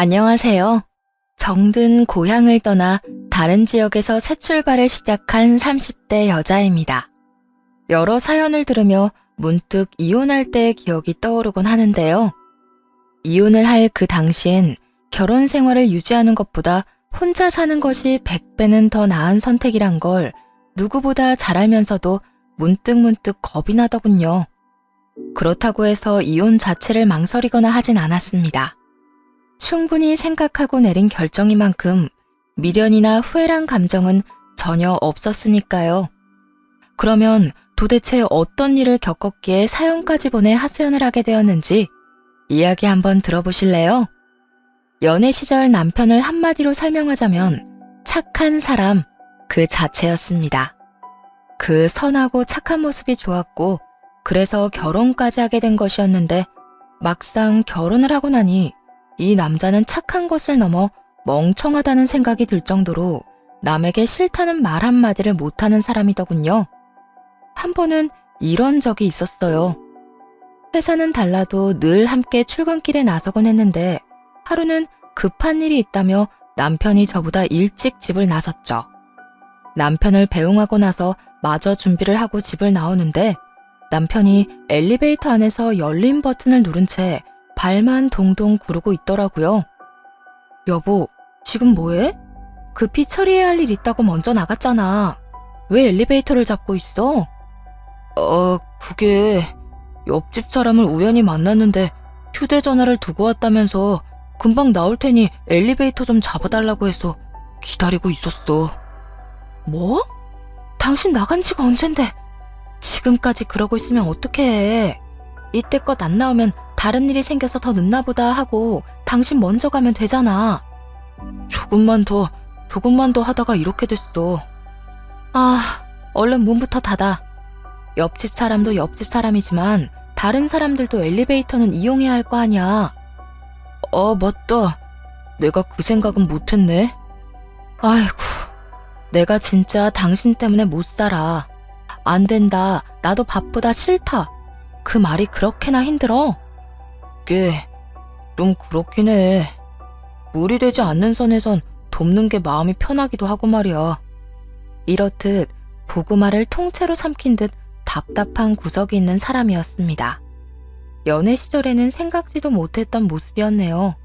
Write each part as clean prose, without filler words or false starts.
안녕하세요. 정든 고향을 떠나 다른 지역에서 새 출발을 시작한 30대 여자입니다. 여러 사연을 들으며 문득 이혼할 때의 기억이 떠오르곤 하는데요. 이혼을 할 그 당시엔 결혼 생활을 유지하는 것보다 혼자 사는 것이 100배는 더 나은 선택이란 걸 누구보다 잘 알면서도 문득 겁이 나더군요. 그렇다고 해서 이혼 자체를 망설이거나 하진 않았습니다. 충분히 생각하고 내린 결정이만큼 미련이나 후회란 감정은 전혀 없었으니까요. 그러면 도대체 어떤 일을 겪었기에 사연까지 보내 하소연을 하게 되었는지 이야기 한번 들어보실래요? 연애 시절 남편을 한마디로 설명하자면 착한 사람 그 자체였습니다. 그 선하고 착한 모습이 좋았고 그래서 결혼까지 하게 된 것이었는데 막상 결혼을 하고 나니 이 남자는 착한 것을 넘어 멍청하다는 생각이 들 정도로 남에게 싫다는 말 한마디를 못하는 사람이더군요. 한 번은 이런 적이 있었어요. 회사는 달라도 늘 함께 출근길에 나서곤 했는데 하루는 급한 일이 있다며 남편이 저보다 일찍 집을 나섰죠. 남편을 배웅하고 나서 마저 준비를 하고 집을 나오는데 남편이 엘리베이터 안에서 열린 버튼을 누른 채 발만 동동 구르고 있더라고요. 여보, 지금 뭐해? 급히 처리해야 할 일 있다고 먼저 나갔잖아. 왜 엘리베이터를 잡고 있어? 그게 옆집 사람을 우연히 만났는데 휴대전화를 두고 왔다면서 금방 나올 테니 엘리베이터 좀 잡아달라고 해서 기다리고 있었어. 뭐? 당신 나간 지가 언젠데 지금까지 그러고 있으면 어떡해. 이때껏 안 나오면 다른 일이 생겨서 더 늦나 보다 하고 당신 먼저 가면 되잖아. 조금만 더 하다가 이렇게 됐어. 얼른 문부터 닫아. 옆집 사람도 옆집 사람이지만 다른 사람들도 엘리베이터는 이용해야 할 거 아니야. 맞다. 내가 그 생각은 못했네. 아이고, 내가 진짜 당신 때문에 못 살아. 안 된다. 나도 바쁘다. 싫다. 그 말이 그렇게나 힘들어? 꽤 좀 그렇긴 해. 무리되지 않는 선에선 돕는 게 마음이 편하기도 하고 말이야. 이렇듯 고구마를 통째로 삼킨 듯 답답한 구석이 있는 사람이었습니다. 연애 시절에는 생각지도 못했던 모습이었네요.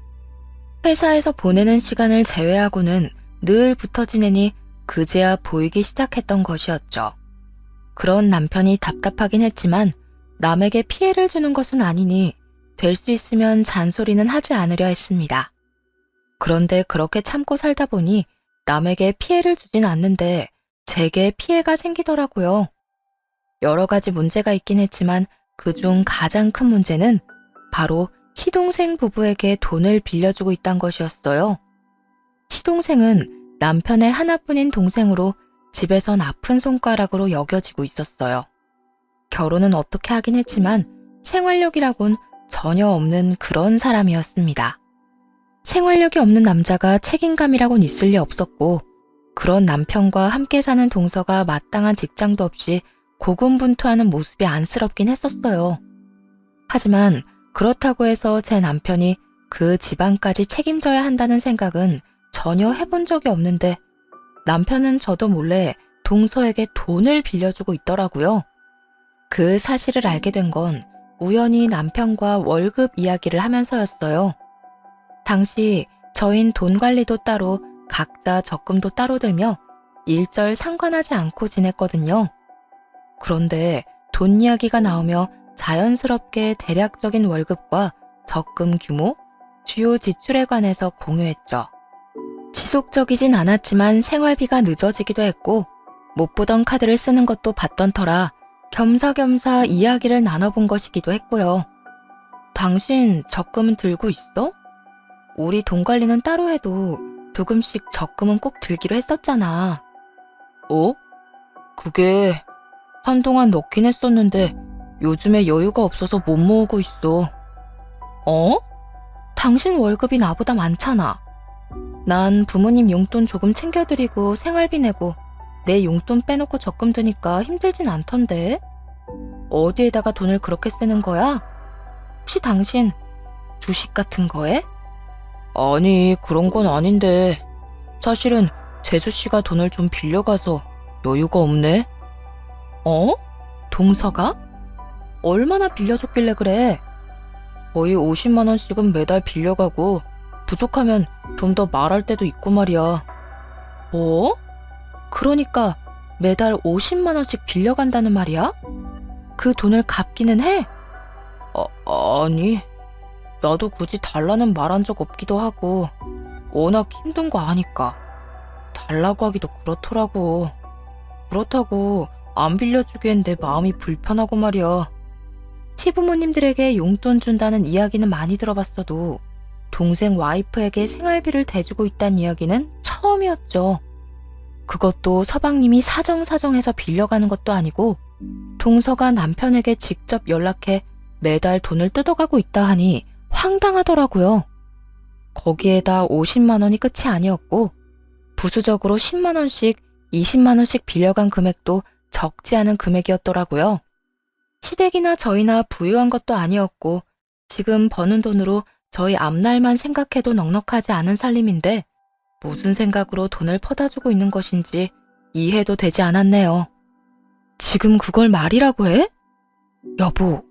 회사에서 보내는 시간을 제외하고는 늘 붙어 지내니 그제야 보이기 시작했던 것이었죠. 그런 남편이 답답하긴 했지만 남에게 피해를 주는 것은 아니니 될 수 있으면 잔소리는 하지 않으려 했습니다. 그런데 그렇게 참고 살다 보니 남에게 피해를 주진 않는데 제게 피해가 생기더라고요. 여러 가지 문제가 있긴 했지만 그중 가장 큰 문제는 바로 시동생 부부에게 돈을 빌려주고 있다는 것이었어요. 시동생은 남편의 하나뿐인 동생으로 집에선 아픈 손가락으로 여겨지고 있었어요. 결혼은 어떻게 하긴 했지만 생활력이라곤 전혀 없는 그런 사람이었습니다. 생활력이 없는 남자가 책임감이라곤 있을 리 없었고 그런 남편과 함께 사는 동서가 마땅한 직장도 없이 고군분투하는 모습이 안쓰럽긴 했었어요. 하지만 그렇다고 해서 제 남편이 그 집안까지 책임져야 한다는 생각은 전혀 해본 적이 없는데 남편은 저도 몰래 동서에게 돈을 빌려주고 있더라고요. 그 사실을 알게 된 건 우연히 남편과 월급 이야기를 하면서였어요. 당시 저흰 돈 관리도 따로 각자 적금도 따로 들며 일절 상관하지 않고 지냈거든요. 그런데 돈 이야기가 나오며 자연스럽게 대략적인 월급과 적금 규모, 주요 지출에 관해서 공유했죠. 지속적이진 않았지만 생활비가 늦어지기도 했고 못 보던 카드를 쓰는 것도 봤던 터라 겸사겸사 이야기를 나눠본 것이기도 했고요. 당신 적금 들고 있어? 우리 돈 관리는 따로 해도 조금씩 적금은 꼭 들기로 했었잖아. 그게 한동안 넣긴 했었는데 요즘에 여유가 없어서 못 모으고 있어. 당신 월급이 나보다 많잖아. 난 부모님 용돈 조금 챙겨드리고 생활비 내고 내 용돈 빼놓고 적금 드니까 힘들진 않던데. 어디에다가 돈을 그렇게 쓰는 거야? 혹시 당신 주식 같은 거에? 아니, 그런 건 아닌데. 사실은 재수 씨가 돈을 좀 빌려가서 여유가 없네. 어? 동서가? 얼마나 빌려줬길래 그래? 거의 50만 원씩은 매달 빌려가고 부족하면 좀 더 말할 때도 있고 말이야. 뭐? 그러니까 매달 50만 원씩 빌려간다는 말이야? 그 돈을 갚기는 해? 아니, 나도 굳이 달라는 말한 적 없기도 하고 워낙 힘든 거 아니까 달라고 하기도 그렇더라고. 그렇다고 안 빌려주기엔 내 마음이 불편하고 말이야. 시부모님들에게 용돈 준다는 이야기는 많이 들어봤어도 동생 와이프에게 생활비를 대주고 있다는 이야기는 처음이었죠. 그것도 서방님이 사정사정해서 빌려가는 것도 아니고 동서가 남편에게 직접 연락해 매달 돈을 뜯어가고 있다 하니 황당하더라고요. 거기에다 50만 원이 끝이 아니었고 부수적으로 10만 원씩, 20만 원씩 빌려간 금액도 적지 않은 금액이었더라고요. 시댁이나 저희나 부유한 것도 아니었고 지금 버는 돈으로 저희 앞날만 생각해도 넉넉하지 않은 살림인데 무슨 생각으로 돈을 퍼다 주고 있는 것인지 이해도 되지 않았네요. 지금 그걸 말이라고 해? 여보,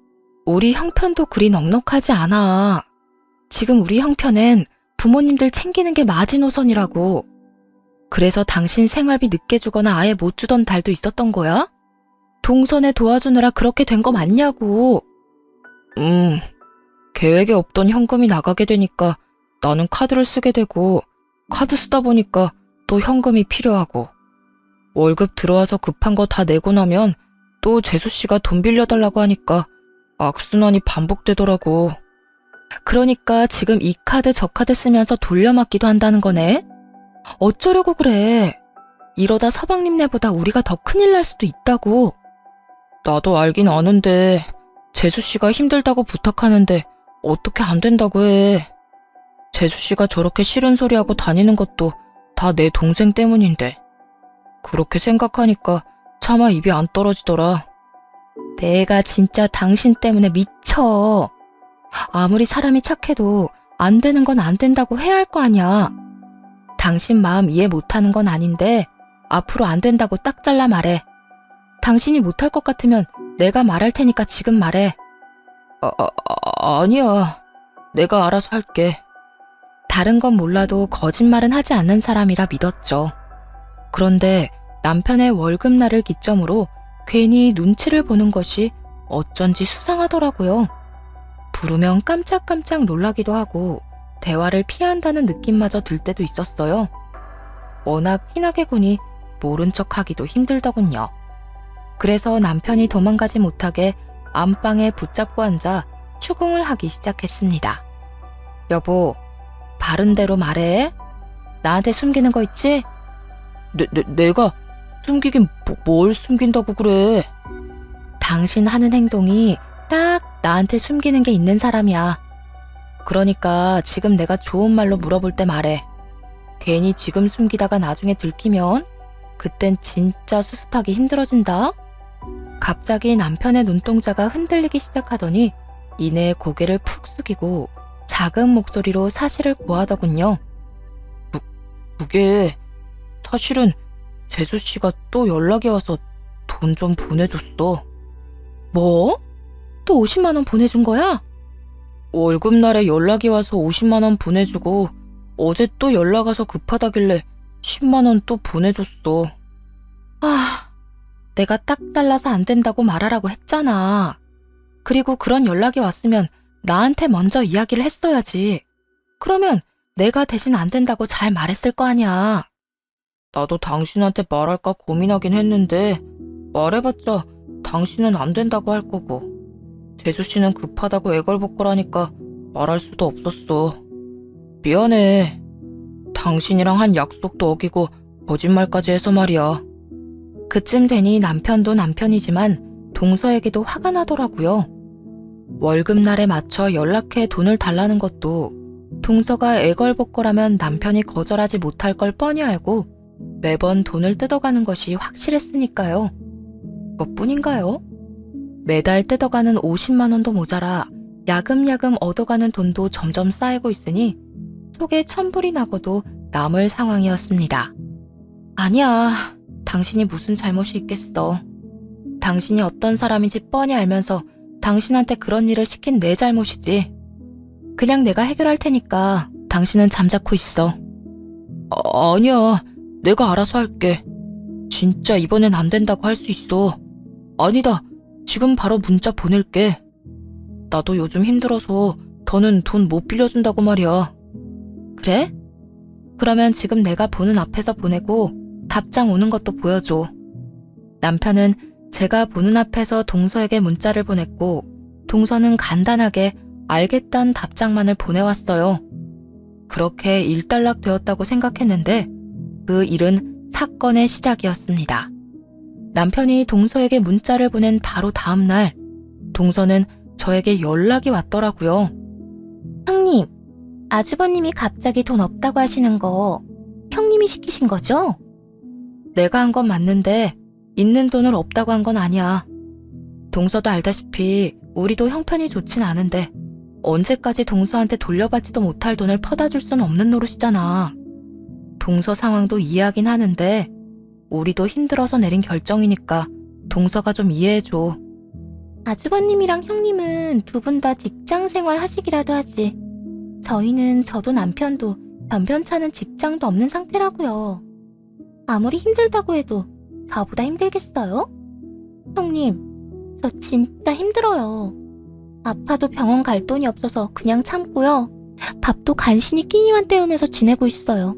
우리 형편도 그리 넉넉하지 않아. 지금 우리 형편엔 부모님들 챙기는 게 마지노선이라고. 그래서 당신 생활비 늦게 주거나 아예 못 주던 달도 있었던 거야? 동선에 도와주느라 그렇게 된 거 맞냐고. 계획에 없던 현금이 나가게 되니까 나는 카드를 쓰게 되고 카드 쓰다 보니까 또 현금이 필요하고 월급 들어와서 급한 거 다 내고 나면 또 재수 씨가 돈 빌려달라고 하니까 악순환이 반복되더라고. 그러니까 지금 이 카드 저 카드 쓰면서 돌려막기도 한다는 거네? 어쩌려고 그래? 이러다 서방님네보다 우리가 더 큰일 날 수도 있다고. 나도 알긴 아는데 재수 씨가 힘들다고 부탁하는데 어떻게 안 된다고 해. 재수 씨가 저렇게 싫은 소리하고 다니는 것도 다 내 동생 때문인데 그렇게 생각하니까 차마 입이 안 떨어지더라. 내가 진짜 당신 때문에 미쳐. 아무리 사람이 착해도 안 되는 건 안 된다고 해야 할 거 아니야. 당신 마음 이해 못하는 건 아닌데 앞으로 안 된다고 딱 잘라 말해. 당신이 못할 것 같으면 내가 말할 테니까 지금 말해. 아니야. 내가 알아서 할게. 다른 건 몰라도 거짓말은 하지 않는 사람이라 믿었죠. 그런데 남편의 월급날을 기점으로 괜히 눈치를 보는 것이 어쩐지 수상하더라고요. 부르면 깜짝깜짝 놀라기도 하고 대화를 피한다는 느낌마저 들 때도 있었어요. 워낙 티나게 구니 모른 척하기도 힘들더군요. 그래서 남편이 도망가지 못하게 안방에 붙잡고 앉아 추궁을 하기 시작했습니다. 여보, 바른 대로 말해. 나한테 숨기는 거 있지? 내가 숨기긴 뭘 숨긴다고 그래. 당신 하는 행동이 딱 나한테 숨기는 게 있는 사람이야. 그러니까 지금 내가 좋은 말로 물어볼 때 말해. 괜히 지금 숨기다가 나중에 들키면 그땐 진짜 수습하기 힘들어진다. 갑자기 남편의 눈동자가 흔들리기 시작하더니 이내 고개를 푹 숙이고 작은 목소리로 사실을 고하더군요. 그게 사실은 재수 씨가 또 연락이 와서 돈 좀 보내줬어. 뭐? 또 50만 원 보내준 거야? 월급날에 연락이 와서 50만 원 보내주고 어제 또 연락 와서 급하다길래 10만 원 또 보내줬어. 아, 내가 딱 잘라서 안 된다고 말하라고 했잖아. 그리고 그런 연락이 왔으면 나한테 먼저 이야기를 했어야지. 그러면 내가 대신 안 된다고 잘 말했을 거 아니야. 나도 당신한테 말할까 고민하긴 했는데 말해봤자 당신은 안 된다고 할 거고 재수 씨는 급하다고 애걸복걸하니까 말할 수도 없었어. 미안해. 당신이랑 한 약속도 어기고 거짓말까지 해서 말이야. 그쯤 되니 남편도 남편이지만 동서에게도 화가 나더라고요. 월급날에 맞춰 연락해 돈을 달라는 것도 동서가 애걸복걸하면 남편이 거절하지 못할 걸 뻔히 알고 매번 돈을 뜯어가는 것이 확실했으니까요. 그것뿐인가요? 매달 뜯어가는 50만 원도 모자라 야금야금 얻어가는 돈도 점점 쌓이고 있으니 속에 천불이 나고도 남을 상황이었습니다. 아니야, 당신이 무슨 잘못이 있겠어. 당신이 어떤 사람인지 뻔히 알면서 당신한테 그런 일을 시킨 내 잘못이지. 그냥 내가 해결할 테니까 당신은 잠자코 있어. 아니야, 내가 알아서 할게. 진짜 이번엔 안 된다고 할 수 있어. 아니다, 지금 바로 문자 보낼게. 나도 요즘 힘들어서 더는 돈 못 빌려준다고 말이야. 그래? 그러면 지금 내가 보는 앞에서 보내고 답장 오는 것도 보여줘. 남편은 제가 보는 앞에서 동서에게 문자를 보냈고 동서는 간단하게 알겠다는 답장만을 보내왔어요. 그렇게 일단락 되었다고 생각했는데 그 일은 사건의 시작이었습니다. 남편이 동서에게 문자를 보낸 바로 다음 날 동서는 저에게 연락이 왔더라고요. 형님, 아주버님이 갑자기 돈 없다고 하시는 거 형님이 시키신 거죠? 내가 한 건 맞는데 있는 돈을 없다고 한 건 아니야. 동서도 알다시피 우리도 형편이 좋진 않은데 언제까지 동서한테 돌려받지도 못할 돈을 퍼다 줄 수는 없는 노릇이잖아. 동서 상황도 이해하긴 하는데 우리도 힘들어서 내린 결정이니까 동서가 좀 이해해줘. 아주버님이랑 형님은 두 분 다 직장 생활 하시기라도 하지. 저희는 저도 남편도 변변찮은 직장도 없는 상태라고요. 아무리 힘들다고 해도 저보다 힘들겠어요? 형님, 저 진짜 힘들어요. 아파도 병원 갈 돈이 없어서 그냥 참고요. 밥도 간신히 끼니만 때우면서 지내고 있어요.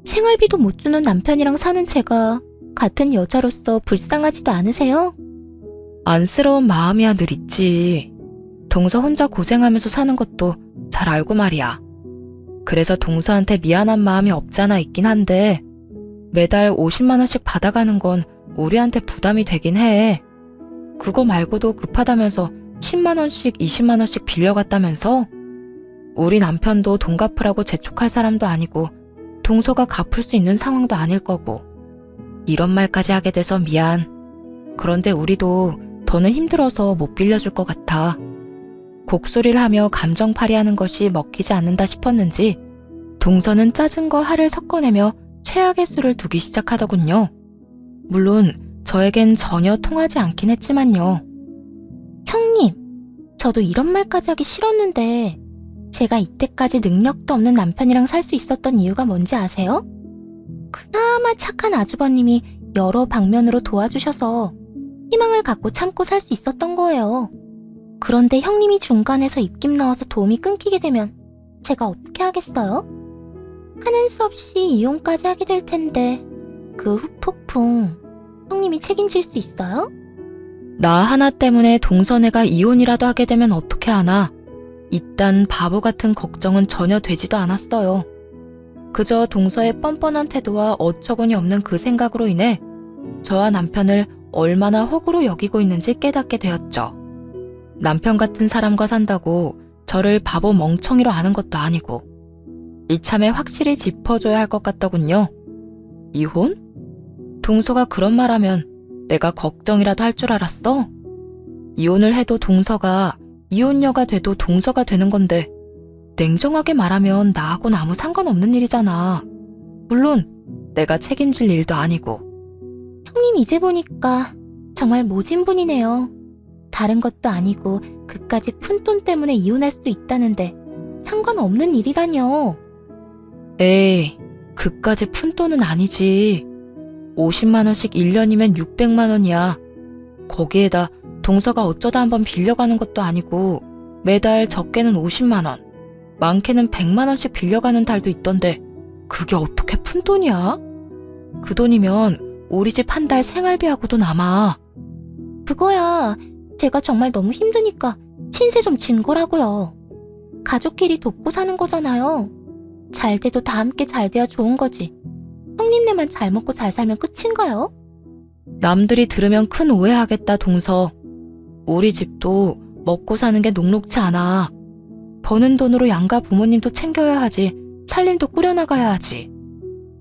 생활비도 못 주는 남편이랑 사는 제가 같은 여자로서 불쌍하지도 않으세요? 안쓰러운 마음이야 늘 있지. 동서 혼자 고생하면서 사는 것도 잘 알고 말이야. 그래서 동서한테 미안한 마음이 없잖아 있긴 한데 매달 50만 원씩 받아가는 건 우리한테 부담이 되긴 해. 그거 말고도 급하다면서 10만 원씩 20만 원씩 빌려갔다면서? 우리 남편도 돈 갚으라고 재촉할 사람도 아니고 동서가 갚을 수 있는 상황도 아닐 거고 이런 말까지 하게 돼서 미안. 그런데 우리도 더는 힘들어서 못 빌려줄 것 같아. 곡소리를 하며 감정팔이하는 것이 먹히지 않는다 싶었는지 동서는 짜증과 화를 섞어내며 최악의 수를 두기 시작하더군요. 물론 저에겐 전혀 통하지 않긴 했지만요. 형님, 저도 이런 말까지 하기 싫었는데 제가 이때까지 능력도 없는 남편이랑 살 수 있었던 이유가 뭔지 아세요? 그나마 착한 아주버님이 여러 방면으로 도와주셔서 희망을 갖고 참고 살 수 있었던 거예요. 그런데 형님이 중간에서 입김 넣어서 도움이 끊기게 되면 제가 어떻게 하겠어요? 하는 수 없이 이혼까지 하게 될 텐데 그 후폭풍 형님이 책임질 수 있어요? 나 하나 때문에 동서네가 이혼이라도 하게 되면 어떻게 하나? 이딴 바보 같은 걱정은 전혀 되지도 않았어요. 그저 동서의 뻔뻔한 태도와 어처구니 없는 그 생각으로 인해 저와 남편을 얼마나 호구로 여기고 있는지 깨닫게 되었죠. 남편 같은 사람과 산다고 저를 바보 멍청이로 아는 것도 아니고 이참에 확실히 짚어줘야 할 것 같더군요. 이혼? 동서가 그런 말하면 내가 걱정이라도 할 줄 알았어? 이혼을 해도 동서가, 이혼녀가 돼도 동서가 되는 건데 냉정하게 말하면 나하고는 아무 상관없는 일이잖아. 물론 내가 책임질 일도 아니고. 형님 이제 보니까 정말 모진 분이네요. 다른 것도 아니고 그까지 푼돈 때문에 이혼할 수도 있다는데 상관없는 일이라뇨. 에이, 그까지 푼돈은 아니지. 50만 원씩 1년이면 600만 원이야. 거기에다 동서가 어쩌다 한번 빌려가는 것도 아니고 매달 적게는 50만 원, 많게는 100만 원씩 빌려가는 달도 있던데 그게 어떻게 푼돈이야? 그 돈이면 우리 집 한 달 생활비하고도 남아. 그거야 제가 정말 너무 힘드니까 신세 좀 진 거라고요. 가족끼리 돕고 사는 거잖아요. 잘 돼도 다 함께 잘 돼야 좋은 거지. 형님네만 잘 먹고 잘 살면 끝인가요? 남들이 들으면 큰 오해하겠다 동서. 우리 집도 먹고 사는 게 녹록치 않아. 버는 돈으로 양가 부모님도 챙겨야 하지. 살림도 꾸려나가야 하지.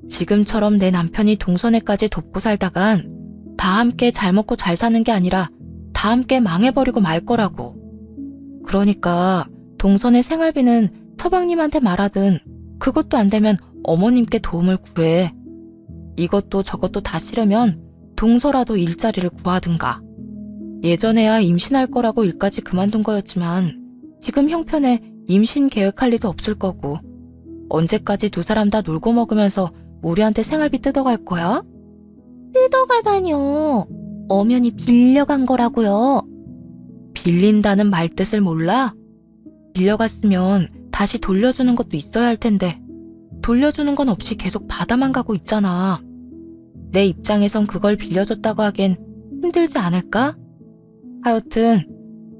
지금처럼 내 남편이 동서네까지 돕고 살다간 다 함께 잘 먹고 잘 사는 게 아니라 다 함께 망해버리고 말 거라고. 그러니까 동서네 생활비는 서방님한테 말하든 그것도 안 되면 어머님께 도움을 구해. 이것도 저것도 다 싫으면 동서라도 일자리를 구하든가. 예전에야 임신할 거라고 일까지 그만둔 거였지만 지금 형편에 임신 계획할 리도 없을 거고 언제까지 두 사람 다 놀고 먹으면서 우리한테 생활비 뜯어갈 거야? 뜯어가다뇨. 엄연히 빌려간 거라고요. 빌린다는 말뜻을 몰라? 빌려갔으면 다시 돌려주는 것도 있어야 할 텐데 돌려주는 건 없이 계속 받아만 가고 있잖아. 내 입장에선 그걸 빌려줬다고 하기엔 힘들지 않을까? 하여튼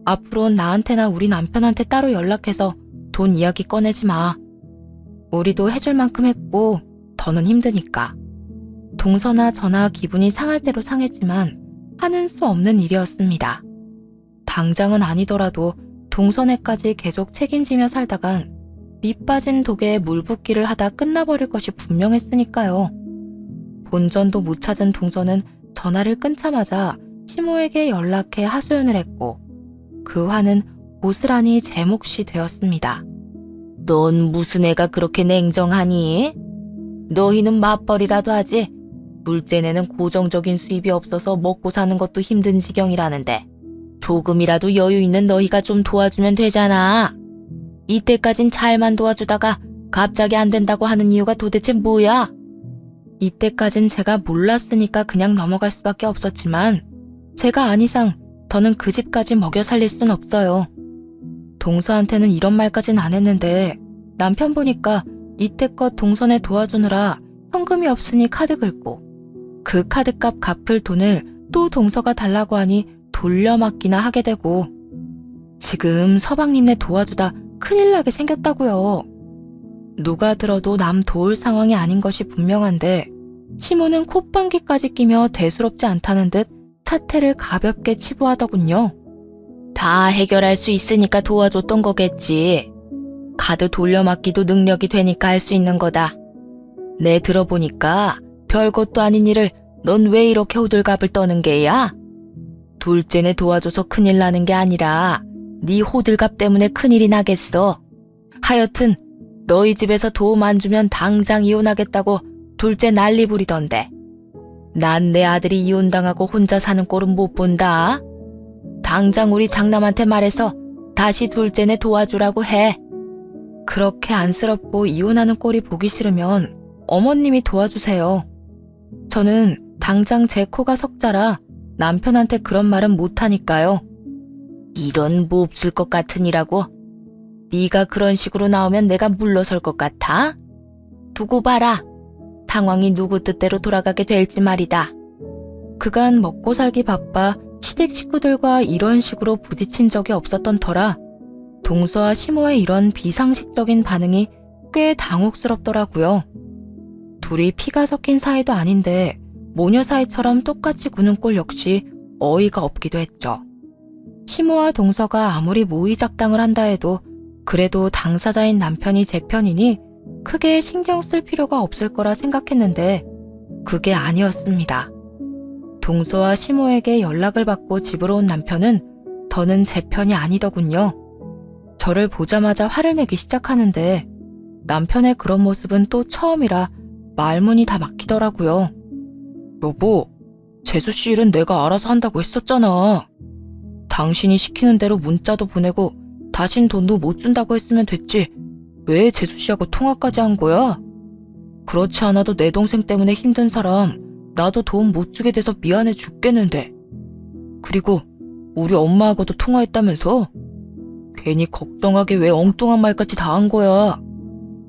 앞으로는 나한테나 우리 남편한테 따로 연락해서 돈 이야기 꺼내지 마. 우리도 해줄 만큼 했고 더는 힘드니까. 동서나 저나 기분이 상할 대로 상했지만 하는 수 없는 일이었습니다. 당장은 아니더라도 동서네까지 계속 책임지며 살다간 밑 빠진 독에 물 붓기를 하다 끝나버릴 것이 분명했으니까요. 본전도 못 찾은 동서는 전화를 끊자마자 시모에게 연락해 하소연을 했고 그 화는 고스란히 제 몫이 되었습니다. 넌 무슨 애가 그렇게 냉정하니? 너희는 맞벌이라도 하지. 둘째네는 고정적인 수입이 없어서 먹고 사는 것도 힘든 지경이라는데 조금이라도 여유 있는 너희가 좀 도와주면 되잖아. 이때까진 잘만 도와주다가 갑자기 안 된다고 하는 이유가 도대체 뭐야? 이때까진 제가 몰랐으니까 그냥 넘어갈 수밖에 없었지만 제가 안 이상 더는 그 집까지 먹여 살릴 순 없어요. 동서한테는 이런 말까진 안 했는데 남편 보니까 이때껏 동서네 도와주느라 현금이 없으니 카드 긁고 그 카드값 갚을 돈을 또 동서가 달라고 하니 돌려막기나 하게 되고 지금 서방님네 도와주다 큰일 나게 생겼다고요. 누가 들어도 남 도울 상황이 아닌 것이 분명한데 시모는 콧방귀까지 끼며 대수롭지 않다는 듯 사태를 가볍게 치부하더군요. 다 해결할 수 있으니까 도와줬던 거겠지. 카드 돌려막기도 능력이 되니까 할 수 있는 거다. 내 들어보니까 별것도 아닌 일을 넌 왜 이렇게 호들갑을 떠는 게야? 둘째네 도와줘서 큰일 나는 게 아니라 네 호들갑 때문에 큰일이 나겠어. 하여튼 너희 집에서 도움 안 주면 당장 이혼하겠다고 둘째 난리 부리던데. 난 내 아들이 이혼당하고 혼자 사는 꼴은 못 본다. 당장 우리 장남한테 말해서 다시 둘째네 도와주라고 해. 그렇게 안쓰럽고 이혼하는 꼴이 보기 싫으면 어머님이 도와주세요. 저는 당장 제 코가 석자라 남편한테 그런 말은 못하니까요. 이런 몹쓸 것 같으니라고? 네가 그런 식으로 나오면 내가 물러설 것 같아? 두고 봐라. 상황이 누구 뜻대로 돌아가게 될지 말이다. 그간 먹고 살기 바빠 시댁 식구들과 이런 식으로 부딪힌 적이 없었던 터라 동서와 시모의 이런 비상식적인 반응이 꽤 당혹스럽더라고요. 둘이 피가 섞인 사이도 아닌데 모녀 사이처럼 똑같이 구는 꼴 역시 어이가 없기도 했죠. 시모와 동서가 아무리 모의작당을 한다 해도 그래도 당사자인 남편이 제 편이니 크게 신경 쓸 필요가 없을 거라 생각했는데 그게 아니었습니다. 동서와 시모에게 연락을 받고 집으로 온 남편은 더는 제 편이 아니더군요. 저를 보자마자 화를 내기 시작하는데 남편의 그런 모습은 또 처음이라 말문이 다 막히더라고요. 여보, 재수씨 일은 내가 알아서 한다고 했었잖아. 당신이 시키는 대로 문자도 보내고 다신 돈도 못 준다고 했으면 됐지. 왜 재수씨하고 통화까지 한 거야? 그렇지 않아도 내 동생 때문에 힘든 사람 나도 도움 못 주게 돼서 미안해 죽겠는데. 그리고 우리 엄마하고도 통화했다면서? 괜히 걱정하게 왜 엉뚱한 말까지 다 한 거야.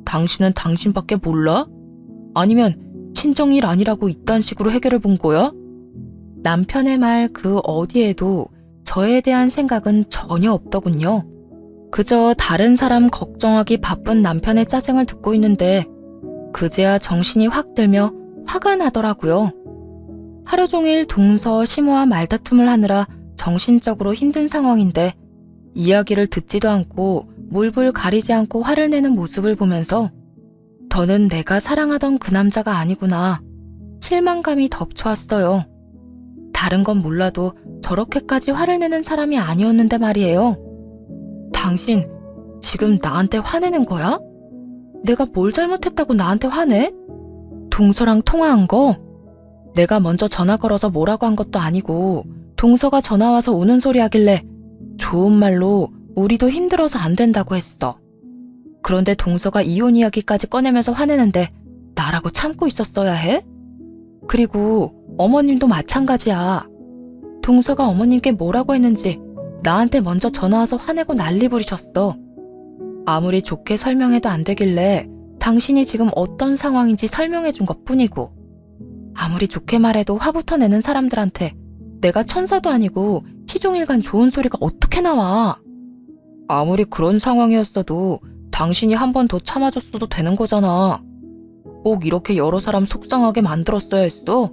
당신은 당신밖에 몰라? 아니면 친정일 아니라고 이딴 식으로 해결해 본 거야? 남편의 말 그 어디에도 저에 대한 생각은 전혀 없더군요. 그저 다른 사람 걱정하기 바쁜 남편의 짜증을 듣고 있는데 그제야 정신이 확 들며 화가 나더라고요. 하루 종일 동서 시모와 말다툼을 하느라 정신적으로 힘든 상황인데 이야기를 듣지도 않고 물불 가리지 않고 화를 내는 모습을 보면서 더는 내가 사랑하던 그 남자가 아니구나 실망감이 덮쳐왔어요. 다른 건 몰라도 저렇게까지 화를 내는 사람이 아니었는데 말이에요. 당신 지금 나한테 화내는 거야? 내가 뭘 잘못했다고 나한테 화내? 동서랑 통화한 거? 내가 먼저 전화 걸어서 뭐라고 한 것도 아니고 동서가 전화 와서 우는 소리 하길래 좋은 말로 우리도 힘들어서 안 된다고 했어. 그런데 동서가 이혼 이야기까지 꺼내면서 화내는데 나라고 참고 있었어야 해? 그리고 어머님도 마찬가지야. 동서가 어머님께 뭐라고 했는지 나한테 먼저 전화 와서 화내고 난리 부리셨어. 아무리 좋게 설명해도 안 되길래 당신이 지금 어떤 상황인지 설명해 준 것뿐이고, 아무리 좋게 말해도 화부터 내는 사람들한테 내가 천사도 아니고 시종일관 좋은 소리가 어떻게 나와. 아무리 그런 상황이었어도 당신이 한 번 더 참아줬어도 되는 거잖아. 꼭 이렇게 여러 사람 속상하게 만들었어야 했어?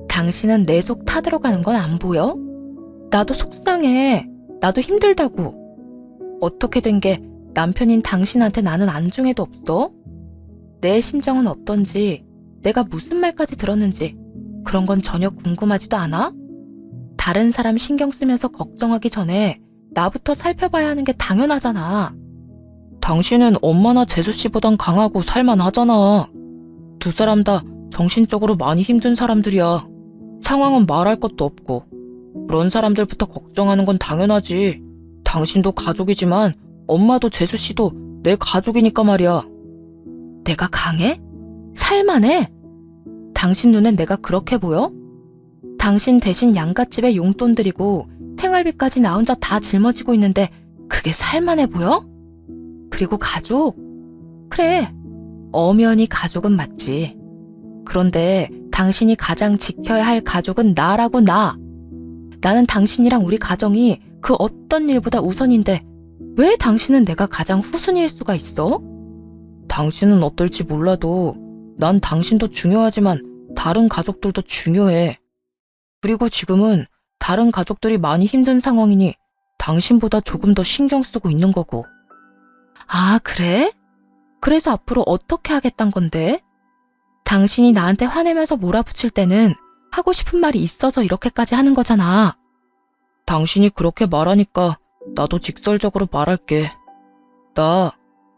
당신은 내 속 타들어가는 건 안 보여? 나도 속상해. 나도 힘들다고. 어떻게 된 게 남편인 당신한테 나는 안중에도 없어? 내 심정은 어떤지, 내가 무슨 말까지 들었는지 그런 건 전혀 궁금하지도 않아? 다른 사람 신경 쓰면서 걱정하기 전에 나부터 살펴봐야 하는 게 당연하잖아. 당신은 엄마나 재수 씨보단 강하고 살만하잖아. 두 사람 다 정신적으로 많이 힘든 사람들이야. 상황은 말할 것도 없고. 그런 사람들부터 걱정하는 건 당연하지. 당신도 가족이지만 엄마도 재수 씨도 내 가족이니까 말이야. 내가 강해? 살만해? 당신 눈엔 내가 그렇게 보여? 당신 대신 양갓집에 용돈 드리고 생활비까지 나 혼자 다 짊어지고 있는데 그게 살만해 보여? 그리고 가족? 그래, 엄연히 가족은 맞지. 그런데 당신이 가장 지켜야 할 가족은 나라고, 나. 나는 당신이랑 우리 가정이 그 어떤 일보다 우선인데 왜 당신은 내가 가장 후순위일 수가 있어? 당신은 어떨지 몰라도 난 당신도 중요하지만 다른 가족들도 중요해. 그리고 지금은 다른 가족들이 많이 힘든 상황이니 당신보다 조금 더 신경 쓰고 있는 거고. 아, 그래? 그래서 앞으로 어떻게 하겠단 건데? 당신이 나한테 화내면서 몰아붙일 때는 하고 싶은 말이 있어서 이렇게까지 하는 거잖아. 당신이 그렇게 말하니까 나도 직설적으로 말할게. 나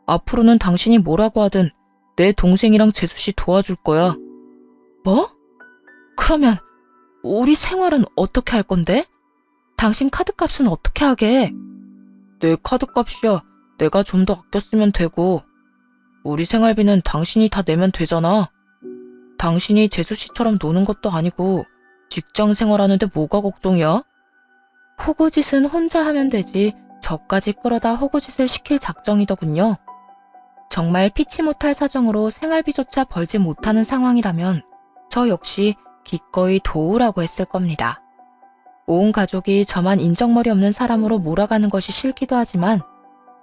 앞으로는 당신이 뭐라고 하든 내 동생이랑 재수씨 도와줄 거야. 뭐? 그러면 우리 생활은 어떻게 할 건데? 당신 카드값은 어떻게 하게? 내 카드값이야 내가 좀 더 아껴 쓰면 되고, 우리 생활비는 당신이 다 내면 되잖아. 당신이 재수씨처럼 노는 것도 아니고 직장 생활하는데 뭐가 걱정이야? 호구짓은 혼자 하면 되지 저까지 끌어다 호구짓을 시킬 작정이더군요. 정말 피치 못할 사정으로 생활비조차 벌지 못하는 상황이라면 저 역시 기꺼이 도우라고 했을 겁니다. 온 가족이 저만 인정머리 없는 사람으로 몰아가는 것이 싫기도 하지만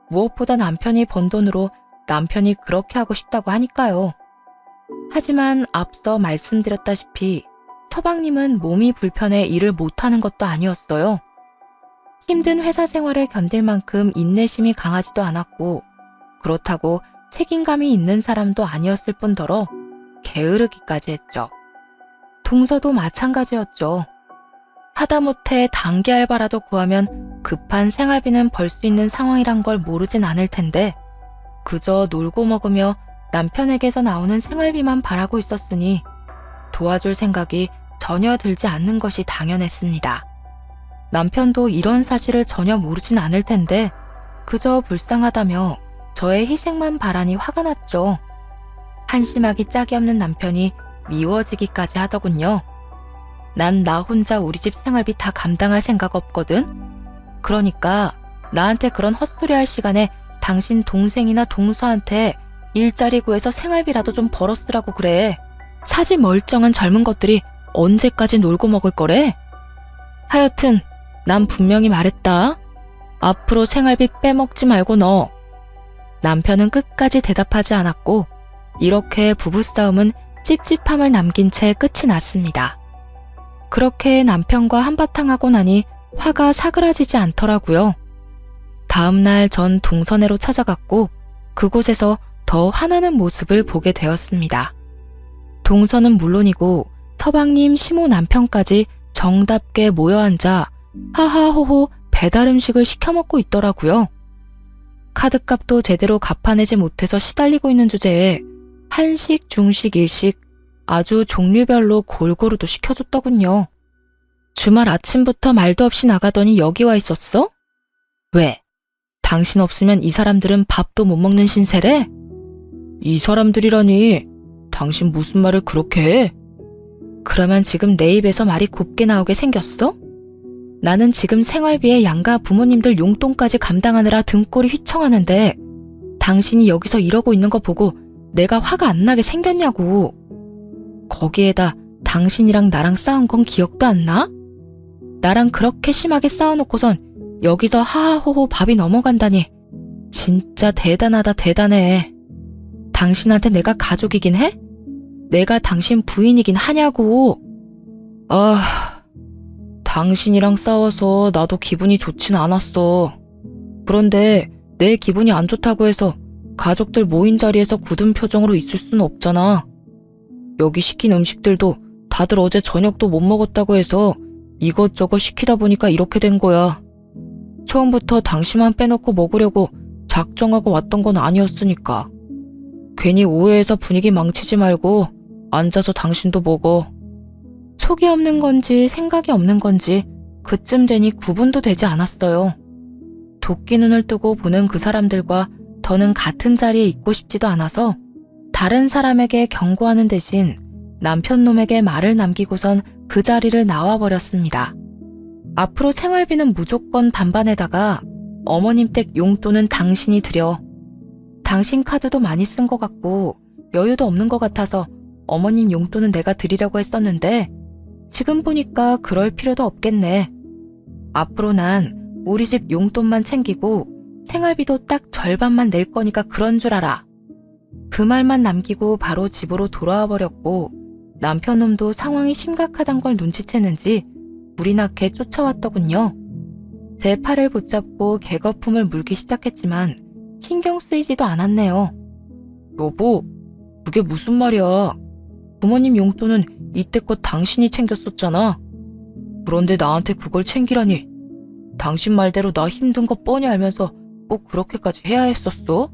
무엇보다 남편이 번 돈으로 남편이 그렇게 하고 싶다고 하니까요. 하지만 앞서 말씀드렸다시피 서방님은 몸이 불편해 일을 못하는 것도 아니었어요. 힘든 회사 생활을 견딜 만큼 인내심이 강하지도 않았고, 그렇다고 책임감이 있는 사람도 아니었을 뿐더러 게으르기까지 했죠. 동서도 마찬가지였죠. 하다못해 단기 알바라도 구하면 급한 생활비는 벌 수 있는 상황이란 걸 모르진 않을 텐데 그저 놀고 먹으며 남편에게서 나오는 생활비만 바라고 있었으니 도와줄 생각이 전혀 들지 않는 것이 당연했습니다. 남편도 이런 사실을 전혀 모르진 않을 텐데 그저 불쌍하다며 저의 희생만 바라니 화가 났죠. 한심하기 짝이 없는 남편이 미워지기까지 하더군요. 난 나 혼자 우리 집 생활비 다 감당할 생각 없거든. 그러니까 나한테 그런 헛소리 할 시간에 당신 동생이나 동서한테 일자리 구해서 생활비라도 좀 벌어쓰라고 그래. 사지 멀쩡한 젊은 것들이 언제까지 놀고 먹을 거래? 하여튼 난 분명히 말했다. 앞으로 생활비 빼먹지 말고 넣어. 남편은 끝까지 대답하지 않았고 이렇게 부부싸움은 찝찝함을 남긴 채 끝이 났습니다. 그렇게 남편과 한바탕 하고 나니 화가 사그라지지 않더라고요. 다음날 전 동서내로 찾아갔고 그곳에서 더 화나는 모습을 보게 되었습니다. 동서는 물론이고 서방님 시모 남편까지 정답게 모여앉아 하하호호 배달 음식을 시켜 먹고 있더라고요. 카드값도 제대로 갚아내지 못해서 시달리고 있는 주제에 한식, 중식, 일식 아주 종류별로 골고루도 시켜줬더군요. 주말 아침부터 말도 없이 나가더니 여기 와 있었어? 왜? 당신 없으면 이 사람들은 밥도 못 먹는 신세래? 이 사람들이라니, 당신 무슨 말을 그렇게 해? 그러면 지금 내 입에서 말이 곱게 나오게 생겼어? 나는 지금 생활비에 양가 부모님들 용돈까지 감당하느라 등골이 휘청하는데 당신이 여기서 이러고 있는 거 보고 내가 화가 안 나게 생겼냐고. 거기에다 당신이랑 나랑 싸운 건 기억도 안 나? 나랑 그렇게 심하게 싸워놓고선 여기서 하하호호 밥이 넘어간다니 진짜 대단하다 대단해. 당신한테 내가 가족이긴 해? 내가 당신 부인이긴 하냐고. 당신이랑 싸워서 나도 기분이 좋진 않았어. 그런데 내 기분이 안 좋다고 해서 가족들 모인 자리에서 굳은 표정으로 있을 수는 없잖아. 여기 시킨 음식들도 다들 어제 저녁도 못 먹었다고 해서 이것저것 시키다 보니까 이렇게 된 거야. 처음부터 당신만 빼놓고 먹으려고 작정하고 왔던 건 아니었으니까. 괜히 오해해서 분위기 망치지 말고 앉아서 당신도 먹어. 속이 없는 건지 생각이 없는 건지 그쯤 되니 구분도 되지 않았어요. 도끼 눈을 뜨고 보는 그 사람들과 더는 같은 자리에 있고 싶지도 않아서 다른 사람에게 경고하는 대신 남편 놈에게 말을 남기고선 그 자리를 나와버렸습니다. 앞으로 생활비는 무조건 반반에다가 어머님 댁 용돈은 당신이 드려. 당신 카드도 많이 쓴 것 같고 여유도 없는 것 같아서 어머님 용돈은 내가 드리려고 했었는데 지금 보니까 그럴 필요도 없겠네. 앞으로 난 우리 집 용돈만 챙기고 생활비도 딱 절반만 낼 거니까 그런 줄 알아. 그 말만 남기고 바로 집으로 돌아와 버렸고 남편 놈도 상황이 심각하단 걸 눈치챘는지 물이 나게 쫓아왔더군요. 제 팔을 붙잡고 개거품을 물기 시작했지만 신경 쓰이지도 않았네요. 여보, 그게 무슨 말이야. 부모님 용돈은 이때껏 당신이 챙겼었잖아. 그런데 나한테 그걸 챙기라니. 당신 말대로 나 힘든 거 뻔히 알면서 꼭 그렇게까지 해야 했었어?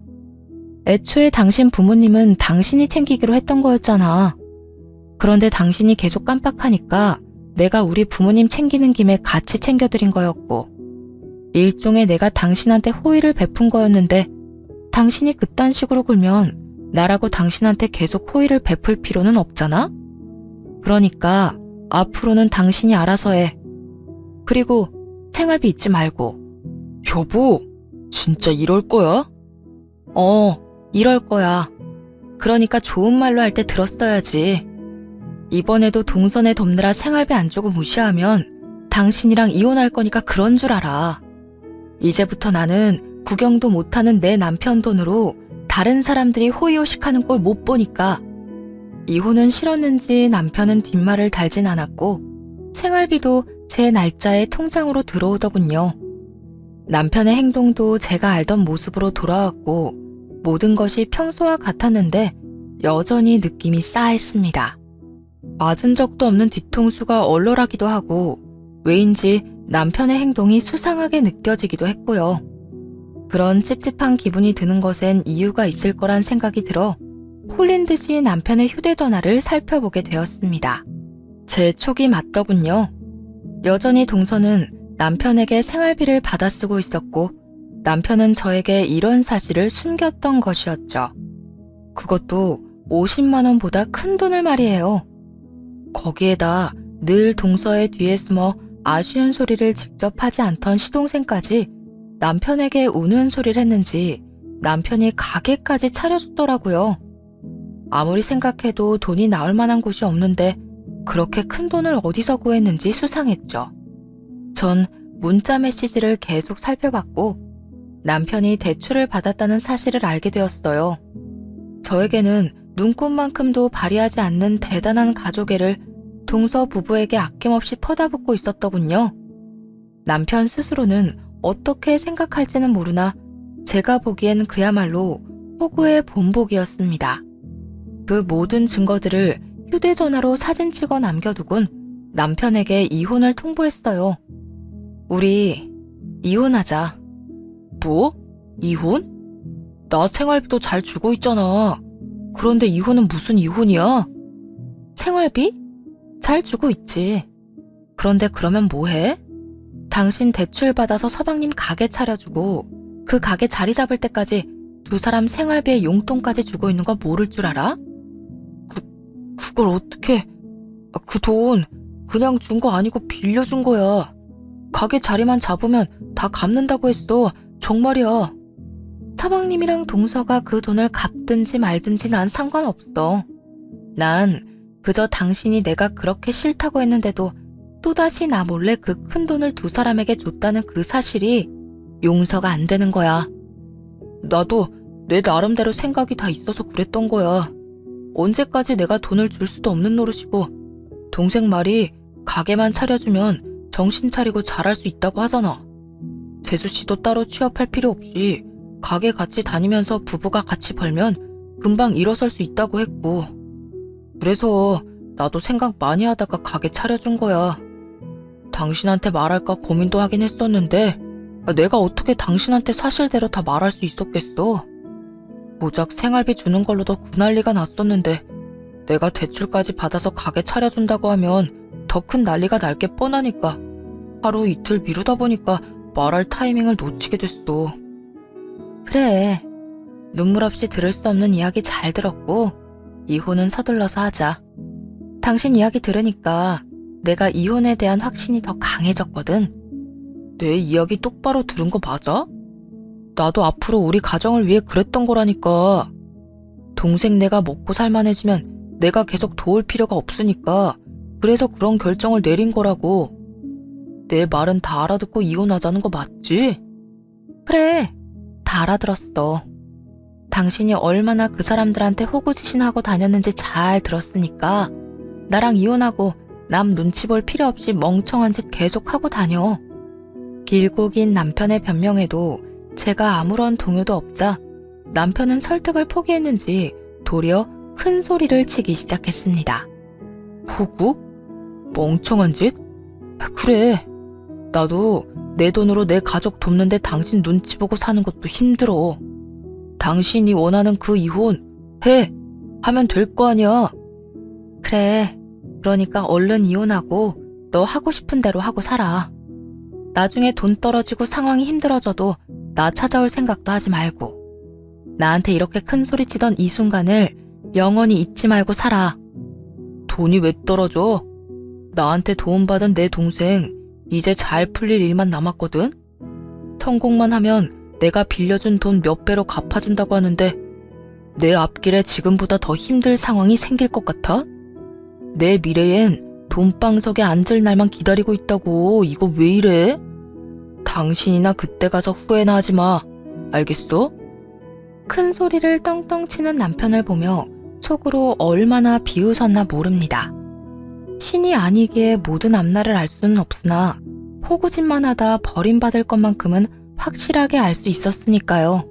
애초에 당신 부모님은 당신이 챙기기로 했던 거였잖아. 그런데 당신이 계속 깜빡하니까 내가 우리 부모님 챙기는 김에 같이 챙겨드린 거였고 일종의 내가 당신한테 호의를 베푼 거였는데 당신이 그딴 식으로 굴면 나라고 당신한테 계속 호의를 베풀 필요는 없잖아? 그러니까 앞으로는 당신이 알아서 해. 그리고 생활비 잊지 말고. 여보, 진짜 이럴 거야? 이럴 거야. 그러니까 좋은 말로 할 때 들었어야지. 이번에도 동선에 돕느라 생활비 안 주고 무시하면 당신이랑 이혼할 거니까 그런 줄 알아. 이제부터 나는 구경도 못하는 내 남편 돈으로 다른 사람들이 호의호식하는 꼴 못 보니까 이혼은 싫었는지 남편은 뒷말을 달진 않았고 생활비도 제 날짜에 통장으로 들어오더군요. 남편의 행동도 제가 알던 모습으로 돌아왔고 모든 것이 평소와 같았는데 여전히 느낌이 싸했습니다. 맞은 적도 없는 뒤통수가 얼얼하기도 하고 왜인지 남편의 행동이 수상하게 느껴지기도 했고요. 그런 찝찝한 기분이 드는 것엔 이유가 있을 거란 생각이 들어 홀린 듯이 남편의 휴대전화를 살펴보게 되었습니다. 제 촉이 맞더군요. 여전히 동서는 남편에게 생활비를 받아 쓰고 있었고 남편은 저에게 이런 사실을 숨겼던 것이었죠. 그것도 50만 원보다 큰 돈을 말이에요. 거기에다 늘 동서의 뒤에 숨어 아쉬운 소리를 직접 하지 않던 시동생까지 남편에게 우는 소리를 했는지 남편이 가게까지 차려줬더라고요. 아무리 생각해도 돈이 나올 만한 곳이 없는데 그렇게 큰 돈을 어디서 구했는지 수상했죠. 전 문자 메시지를 계속 살펴봤고 남편이 대출을 받았다는 사실을 알게 되었어요. 저에게는 눈꽃만큼도 발휘하지 않는 대단한 가족애를 동서 부부에게 아낌없이 퍼다붓고 있었더군요. 남편 스스로는 어떻게 생각할지는 모르나 제가 보기엔 그야말로 호구의 본보기였습니다. 그 모든 증거들을 휴대전화로 사진 찍어 남겨두곤 남편에게 이혼을 통보했어요. 우리 이혼하자. 뭐? 이혼? 나 생활비도 잘 주고 있잖아. 그런데 이혼은 무슨 이혼이야? 생활비? 잘 주고 있지. 그런데 그러면 뭐해? 당신 대출 받아서 서방님 가게 차려주고 그 가게 자리 잡을 때까지 두 사람 생활비에 용돈까지 주고 있는 거 모를 줄 알아? 그걸 어떻게... 그 돈 그냥 준 거 아니고 빌려준 거야. 가게 자리만 잡으면 다 갚는다고 했어. 정말이야. 서방님이랑 동서가 그 돈을 갚든지 말든지 난 상관없어. 난 그저 당신이 내가 그렇게 싫다고 했는데도 또다시 나 몰래 그 큰 돈을 두 사람에게 줬다는 그 사실이 용서가 안 되는 거야. 나도 내 나름대로 생각이 다 있어서 그랬던 거야. 언제까지 내가 돈을 줄 수도 없는 노릇이고 동생 말이 가게만 차려주면 정신 차리고 잘할 수 있다고 하잖아. 재수 씨도 따로 취업할 필요 없이 가게 같이 다니면서 부부가 같이 벌면 금방 일어설 수 있다고 했고, 그래서 나도 생각 많이 하다가 가게 차려준 거야. 당신한테 말할까 고민도 하긴 했었는데 내가 어떻게 당신한테 사실대로 다 말할 수 있었겠어. 고작 생활비 주는 걸로도 군난리가 났었는데 내가 대출까지 받아서 가게 차려준다고 하면 더 큰 난리가 날 게 뻔하니까 하루 이틀 미루다 보니까 말할 타이밍을 놓치게 됐어. 그래, 눈물 없이 들을 수 없는 이야기 잘 들었고 이혼은 서둘러서 하자. 당신 이야기 들으니까 내가 이혼에 대한 확신이 더 강해졌거든. 내 이야기 똑바로 들은 거 맞아? 나도 앞으로 우리 가정을 위해 그랬던 거라니까. 동생 내가 먹고 살만해지면 내가 계속 도울 필요가 없으니까 그래서 그런 결정을 내린 거라고. 내 말은 다 알아듣고 이혼하자는 거 맞지? 그래, 다 알아들었어. 당신이 얼마나 그 사람들한테 호구지신하고 다녔는지 잘 들었으니까 나랑 이혼하고 남 눈치 볼 필요 없이 멍청한 짓 계속하고 다녀. 길고 긴 남편의 변명에도 제가 아무런 동요도 없자 남편은 설득을 포기했는지 도리어 큰 소리를 치기 시작했습니다. 호구? 멍청한 짓? 그래, 나도 내 돈으로 내 가족 돕는데 당신 눈치 보고 사는 것도 힘들어. 당신이 원하는 그 이혼 해! 하면 될 거 아니야. 그래, 그러니까 얼른 이혼하고 너 하고 싶은 대로 하고 살아. 나중에 돈 떨어지고 상황이 힘들어져도 나 찾아올 생각도 하지 말고 나한테 이렇게 큰 소리 치던 이 순간을 영원히 잊지 말고 살아. 돈이 왜 떨어져? 나한테 도움받은 내 동생 이제 잘 풀릴 일만 남았거든? 성공만 하면 내가 빌려준 돈 몇 배로 갚아준다고 하는데 내 앞길에 지금보다 더 힘들 상황이 생길 것 같아? 내 미래엔 돈방석에 앉을 날만 기다리고 있다고. 이거 왜 이래? 당신이나 그때 가서 후회나 하지 마. 알겠어? 큰 소리를 떵떵 치는 남편을 보며 속으로 얼마나 비웃었나 모릅니다. 신이 아니기에 모든 앞날을 알 수는 없으나 호구짓만 하다 버림받을 것만큼은 확실하게 알 수 있었으니까요.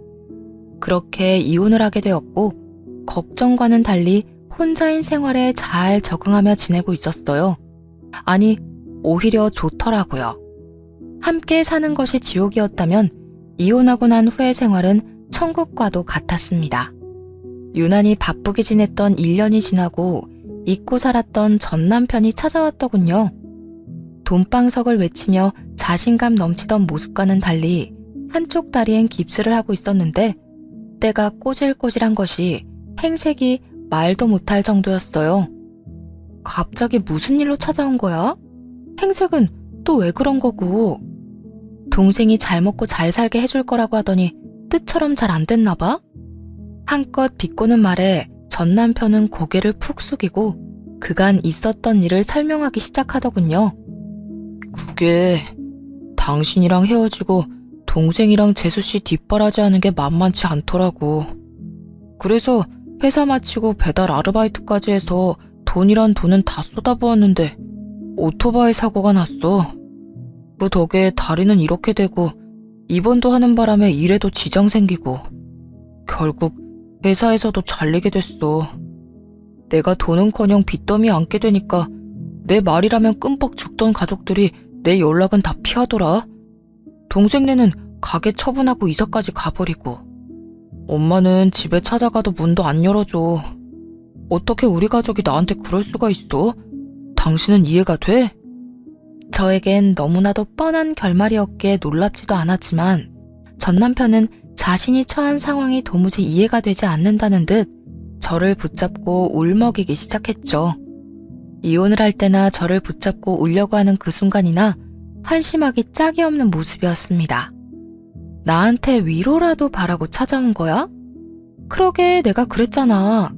그렇게 이혼을 하게 되었고 걱정과는 달리 혼자인 생활에 잘 적응하며 지내고 있었어요. 아니, 오히려 좋더라고요. 함께 사는 것이 지옥이었다면 이혼하고 난 후의 생활은 천국과도 같았습니다. 유난히 바쁘게 지냈던 1년이 지나고 잊고 살았던 전 남편이 찾아왔더군요. 돈방석을 외치며 자신감 넘치던 모습과는 달리 한쪽 다리엔 깁스를 하고 있었는데 때가 꼬질꼬질한 것이 행색이 말도 못할 정도였어요. 갑자기 무슨 일로 찾아온 거야? 행색은 또 왜 그런 거고? 동생이 잘 먹고 잘 살게 해줄 거라고 하더니 뜻처럼 잘 안 됐나 봐? 한껏 비꼬는 말에 전 남편은 고개를 푹 숙이고 그간 있었던 일을 설명하기 시작하더군요. 그게 당신이랑 헤어지고 동생이랑 재수씨 뒷바라지하는 게 만만치 않더라고. 그래서 회사 마치고 배달 아르바이트까지 해서 돈이란 돈은 다 쏟아부었는데 오토바이 사고가 났어. 그 덕에 다리는 이렇게 되고 입원도 하는 바람에 일에도 지장 생기고 결국 회사에서도 잘리게 됐어. 내가 돈은커녕 빚더미 안게 되니까 내 말이라면 끔뻑 죽던 가족들이 내 연락은 다 피하더라. 동생네는 가게 처분하고 이사까지 가버리고 엄마는 집에 찾아가도 문도 안 열어줘. 어떻게 우리 가족이 나한테 그럴 수가 있어? 당신은 이해가 돼? 저에겐 너무나도 뻔한 결말이었기에 놀랍지도 않았지만 전 남편은 자신이 처한 상황이 도무지 이해가 되지 않는다는 듯 저를 붙잡고 울먹이기 시작했죠. 이혼을 할 때나 저를 붙잡고 울려고 하는 그 순간이나 한심하기 짝이 없는 모습이었습니다. 나한테 위로라도 바라고 찾아온 거야? 그러게 내가 그랬잖아.